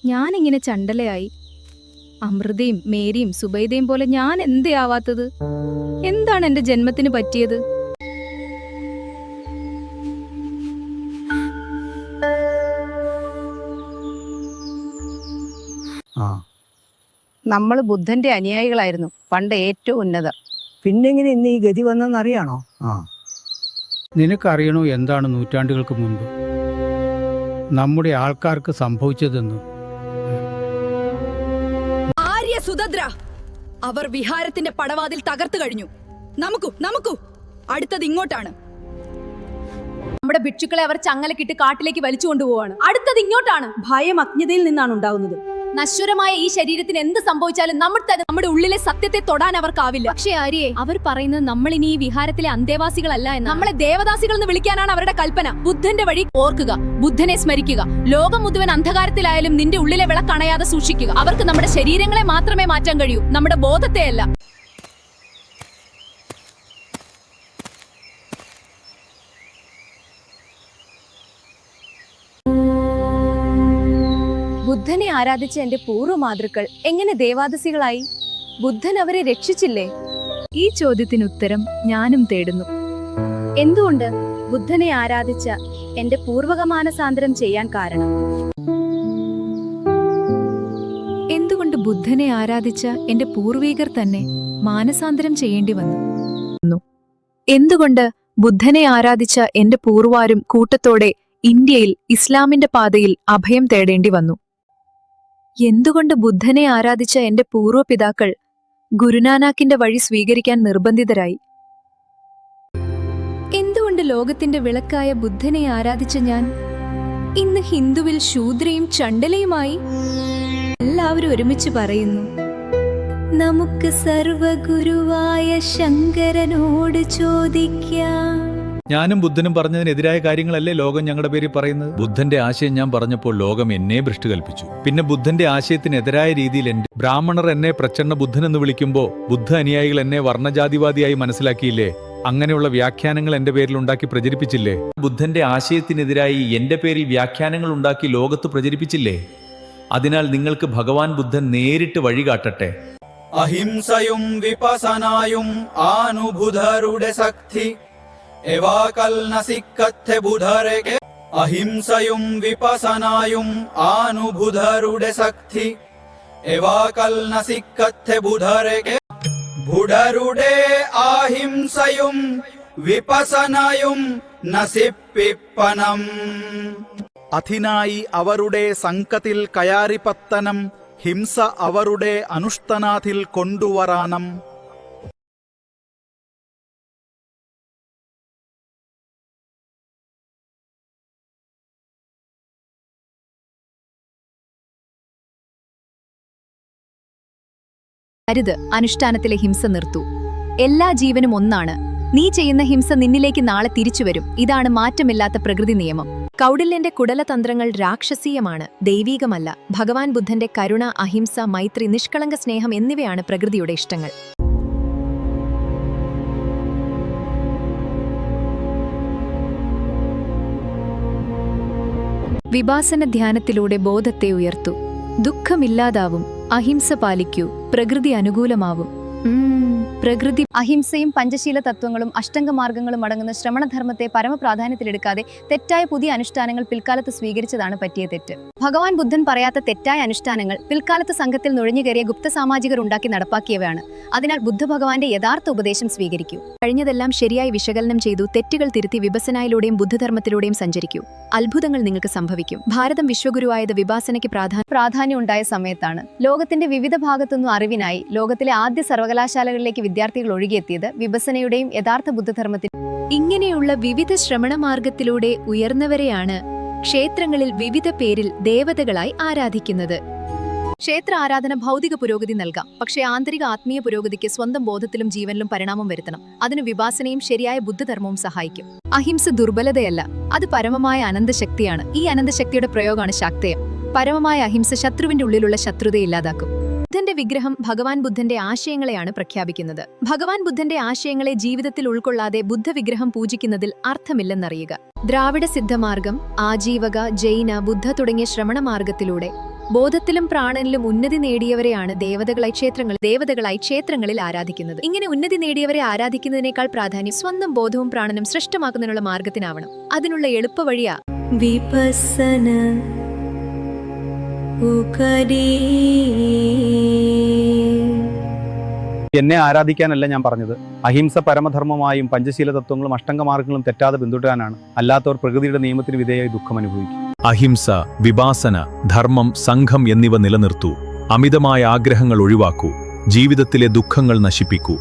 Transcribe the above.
ഞാനിങ്ങനെ ചണ്ടലയായി. അമൃതയും മേരിയും സുബൈദയും പോലെ ഞാൻ എന്തേ ആവാത്തത്? എന്താണ് എന്റെ ജന്മത്തിന് പറ്റിയത്? നമ്മൾ ബുദ്ധന്റെ അനുയായികളായിരുന്നു പണ്ട് ഏറ്റവും ഉന്നതർ. പിന്നെങ്ങനെ ഇന്ന് ഈ ഗതി വന്നെന്നറിയാണോ? നിനക്കറിയണോ എന്താണ് നൂറ്റാണ്ടുകൾക്ക് മുൻപ് നമ്മുടെ ആൾക്കാർക്ക് സംഭവിച്ചതെന്ന്? ആര്യ സുതദ്ര, അവർ വിഹാരത്തിന്റെ പടവാതിൽ തകർത്തു കഴിഞ്ഞു. നമുക്കു അടുത്തത് ഇങ്ങോട്ടാണ്. നമ്മുടെ ഭിക്ഷുക്കളെ അവർ ചങ്ങലക്കിട്ട് കാട്ടിലേക്ക് വലിച്ചു കൊണ്ടുപോവാണ്. അടുത്തത് ഇങ്ങോട്ടാണ്. ഭയം അജ്ഞതയിൽ നിന്നാണ് ഉണ്ടാകുന്നത്. നശ്വരമായ ഈ ശരീരത്തിന് എന്ത് സംഭവിച്ചാലും നമ്മുടെ ഉള്ളിലെ സത്യത്തെ തൊടാൻ അവർക്കാവില്ല. പക്ഷേ ആര്യേ, അവർ പറയുന്നത് നമ്മൾ ഇനി ഈ വിഹാരത്തിലെ അന്തേവാസികളല്ല എന്ന്. നമ്മളെ ദേവദാസികൾ എന്ന് വിളിക്കാനാണ് അവരുടെ കൽപ്പന. ബുദ്ധന്റെ വഴി ഓർക്കുക, ബുദ്ധനെ സ്മരിക്കുക. ലോകം മുഴുവൻ അന്ധകാരത്തിലായാലും നിന്റെ ഉള്ളിലെ വിളക്കണയാതെ സൂക്ഷിക്കുക. അവർക്ക് നമ്മുടെ ശരീരങ്ങളെ മാത്രമേ മാറ്റാൻ കഴിയൂ, നമ്മുടെ ബോധത്തെയല്ല. ബുദ്ധനെ ആരാധിച്ച എന്റെ പൂർവ്വമാതൃക്കൾ എങ്ങനെ ദേവാദസികളായി? ബുദ്ധൻ അവരെ രക്ഷിച്ചില്ലേ? ഈ ചോദ്യത്തിന് ഉത്തരം ഞാനും തേടുന്നു. എന്തുകൊണ്ട് ബുദ്ധനെ ആരാധിച്ച എന്റെ പൂർവകമാനസാന്തരം ചെയ്യാൻ കാരണം? എന്തുകൊണ്ട് ബുദ്ധനെ ആരാധിച്ച എന്റെ പൂർവീകർ തന്നെ മാനസാന്തരം ചെയ്യേണ്ടി വന്നു? എന്തുകൊണ്ട് ബുദ്ധനെ ആരാധിച്ച എന്റെ പൂർവാരും കൂട്ടത്തോടെ ഇന്ത്യയിൽ ഇസ്ലാമിന്റെ പാതയിൽ അഭയം തേടേണ്ടി വന്നു? എന്തുകൊണ്ട് ബുദ്ധനെ ആരാധിച്ച എന്റെ പൂർവ്വപിതാക്കൾ ഗുരുനാനാക്കിന്റെ വഴി സ്വീകരിക്കാൻ നിർബന്ധിതരായി? എന്തുകൊണ്ട് ലോകത്തിന്റെ വിളക്കായ ബുദ്ധനെ ആരാധിച്ച ഞാൻ ഇന്ന് ഹിന്ദുവിൽ ശൂദ്രയും ചണ്ടലയുമായി? എല്ലാവരും ഒരുമിച്ച് പറയുന്നു, നമുക്ക് സർവഗുരുവായ ശങ്കരനോട് ചോദിക്കാം. ഞാനും ബുദ്ധനും പറഞ്ഞതിനെതിരായ കാര്യങ്ങളല്ലേ ലോകം ഞങ്ങളുടെ പേരിൽ പറയുന്നത്? ബുദ്ധന്റെ ആശയം ഞാൻ പറഞ്ഞപ്പോൾ ലോകം എന്നെ ഭ്രഷ്ട് കൽപ്പിച്ചു. പിന്നെ ബുദ്ധന്റെ ആശയത്തിനെതിരായ രീതിയിൽ ബ്രാഹ്മണർ എന്നെ പ്രച്ഛന്ന ബുദ്ധൻ എന്ന് വിളിക്കുമ്പോൾ ബുദ്ധ അനുയായികൾ എന്നെ വർണ്ണജാതിവാദിയായി മനസ്സിലാക്കിയില്ലേ? അങ്ങനെയുള്ള വ്യാഖ്യാനങ്ങൾ എന്റെ പേരിൽ ഉണ്ടാക്കി പ്രചരിപ്പിച്ചില്ലേ? ബുദ്ധന്റെ ആശയത്തിനെതിരായി എന്റെ പേരിൽ വ്യാഖ്യാനങ്ങൾ ഉണ്ടാക്കി ലോകത്ത് പ്രചരിപ്പിച്ചില്ലേ? അതിനാൽ നിങ്ങൾക്ക് ഭഗവാൻ ബുദ്ധൻ നേരിട്ട് വഴികാട്ടട്ടെ. അഹിംസയും വിപസനായും ആനുബുധരുടെ ശക്തി എവാകൽ നസിക്കത്തെ ബുധരകെ. അഹിംസയും വിപസനായും ആനുബുധരുടെ ശക്തി എവാകൽ നസിക്കത്തെ ബുധരകെ. ബുധരുടെ അഹിംസയും വിപസനായും നസിപ്പിപ്പനം. അതിനായി അവരുടെ സംഘത്തിൽ കയാറിപ്പത്തനം, ഹിംസ അവരുടെ അനുഷ്ഠാനത്തിൽ കൊണ്ടുവരാനം. അരുത്, അനുഷ്ഠാനത്തിലെ ഹിംസ നിർത്തൂ. എല്ലാ ജീവനും ഒന്നാണ്. നീ ചെയ്യുന്ന ഹിംസ നിന്നിലേക്ക് നാളെ തിരിച്ചുവരും. ഇതാണ് മാറ്റമില്ലാത്ത പ്രകൃതി നിയമം. കൗടില്യന്റെ കുടലതന്ത്രങ്ങൾ രാക്ഷസീയമാണ്, ദൈവീകമല്ല. ഭഗവാൻ ബുദ്ധന്റെ കരുണ, അഹിംസ, മൈത്രി, നിഷ്കളങ്ക സ്നേഹം എന്നിവയാണ് പ്രകൃതിയുടെ ഇഷ്ടങ്ങൾ. വിപാസന ധ്യാനത്തിലൂടെ ബോധത്തെ ഉയർത്തൂ. ദുഃഖമില്ലാതാവും. അഹിംസ പാലിക്കൂ. പ്രകൃതി അനുകൂലമാവും. പ്രകൃതി അഹിംസയും പഞ്ചശീല തത്വങ്ങളും അഷ്ടംഗമാർഗങ്ങളും അടങ്ങുന്ന ശ്രമണധർമ്മത്തെ പരമപ്രാധാന്യത്തിലെടുക്കാതെ തെറ്റായ പുതിയ അനുഷ്ഠാനങ്ങൾ പിൽക്കാലത്ത് സ്വീകരിച്ചതാണ് പറ്റിയ തെറ്റ്. ഭഗവാൻ ബുദ്ധൻ പറയാത്ത തെറ്റായ അനുഷ്ഠാനങ്ങൾ പിൽക്കാലത്ത് സംഘത്തിൽ നുഴഞ്ഞുകയറിയ ഗുപ്ത സാമാജികർ ഉണ്ടാക്കി നടപ്പാക്കിയവയാണ്. അതിനാൽ ബുദ്ധ ഭഗവാന്റെ യഥാർത്ഥ ഉപദേശം സ്വീകരിക്കൂ. കഴിഞ്ഞതെല്ലാം ശരിയായി വിശകലനം ചെയ്തു തെറ്റുകൾ തിരുത്തി വിപസനയിലൂടെയും ബുദ്ധധർമ്മത്തിലൂടെയും സഞ്ചരിക്കൂ. അത്ഭുതങ്ങൾ നിങ്ങൾക്ക് സംഭവിക്കും. ഭാരതം വിശ്വഗുരുവായത് വിപാസനയ്ക്ക് പ്രാധാന്യം ഉണ്ടായ സമയത്താണ്. ലോകത്തിന്റെ വിവിധ ഭാഗത്തുനിന്നും അറിവിനായി ലോകത്തിലെ ആദ്യ സർവകലാശാലകളിലേക്ക് വിദ്യാർത്ഥികൾ ഒഴുകിയെത്തിയത് വിപസനയുടെയും യഥാർത്ഥ ബുദ്ധധർമ്മത്തിൽ. ഇങ്ങനെയുള്ള വിവിധ ശ്രമണമാർഗത്തിലൂടെ ഉയർന്നവരെയാണ് ക്ഷേത്രങ്ങളിൽ വിവിധ പേരിൽ ദേവതകളായി ആരാധിക്കുന്നത്. ക്ഷേത്ര ആരാധന ഭൗതിക പുരോഗതി നൽകാം, പക്ഷേ ആന്തരിക ആത്മീയ പുരോഗതിക്ക് സ്വന്തം ബോധത്തിലും ജീവനിലും പരിണാമം വരുത്തണം. അതിന് വിപാസനയും ശരിയായ ബുദ്ധധർമ്മവും സഹായിക്കും. അഹിംസ ദുർബലതയല്ല, അത് പരമമായ അനന്തശക്തിയാണ്. ഈ അനന്തശക്തിയുടെ പ്രയോഗമാണ് ശാക്തേയം. പരമമായ അഹിംസ ശത്രുവിന്റെ ഉള്ളിലുള്ള ശത്രുതയെ ഇല്ലാതാക്കും. ബുദ്ധന്റെ വിഗ്രഹം ഭഗവാൻ ബുദ്ധന്റെ ആശയങ്ങളെയാണ് പ്രഖ്യാപിക്കുന്നത്. ഭഗവാൻ ബുദ്ധന്റെ ആശയങ്ങളെ ജീവിതത്തിൽ ഉൾക്കൊള്ളാതെ ബുദ്ധവിഗ്രഹം പൂജിക്കുന്നതിൽ അർത്ഥമില്ലെന്നറിയുക. ദ്രാവിഡ സിദ്ധമാർഗം, ആജീവക, ജൈന, ബുദ്ധ തുടങ്ങിയ ശ്രമണമാർഗത്തിലൂടെ ബോധത്തിലും പ്രാണനിലും ഉന്നതി നേടിയവരെയാണ് ദേവതകളായി ക്ഷേത്രങ്ങളിൽ ആരാധിക്കുന്നത്. ഇങ്ങനെ ഉന്നതി നേടിയവരെ ആരാധിക്കുന്നതിനേക്കാൾ പ്രാധാന്യം സ്വന്തം ബോധവും പ്രാണനും സൃഷ്ടമാക്കുന്നതിനുള്ള മാർഗത്തിനാവണം. അതിനുള്ള എളുപ്പവഴിയാ വിപസ്സന എന്നെ ആരാധിക്കാനല്ല ഞാൻ പറഞ്ഞത്. അഹിംസ പരമധർമ്മമായും പഞ്ചശീല തത്വങ്ങളും അഷ്ടംഗമാർഗങ്ങളും തെറ്റാതെ പിന്തുടരാനാണ്. അല്ലാത്തവർ പ്രകൃതിയുടെ നിയമത്തിന് വിധേയമായി ദുഃഖം അനുഭവിക്കും. അഹിംസ, വിപാസന, ധർമ്മം, സംഘം എന്നിവ നിലനിർത്തൂ. അമിതമായ ആഗ്രഹങ്ങൾ ഒഴിവാക്കൂ. ജീവിതത്തിലെ ദുഃഖങ്ങൾ നശിപ്പിക്കൂ.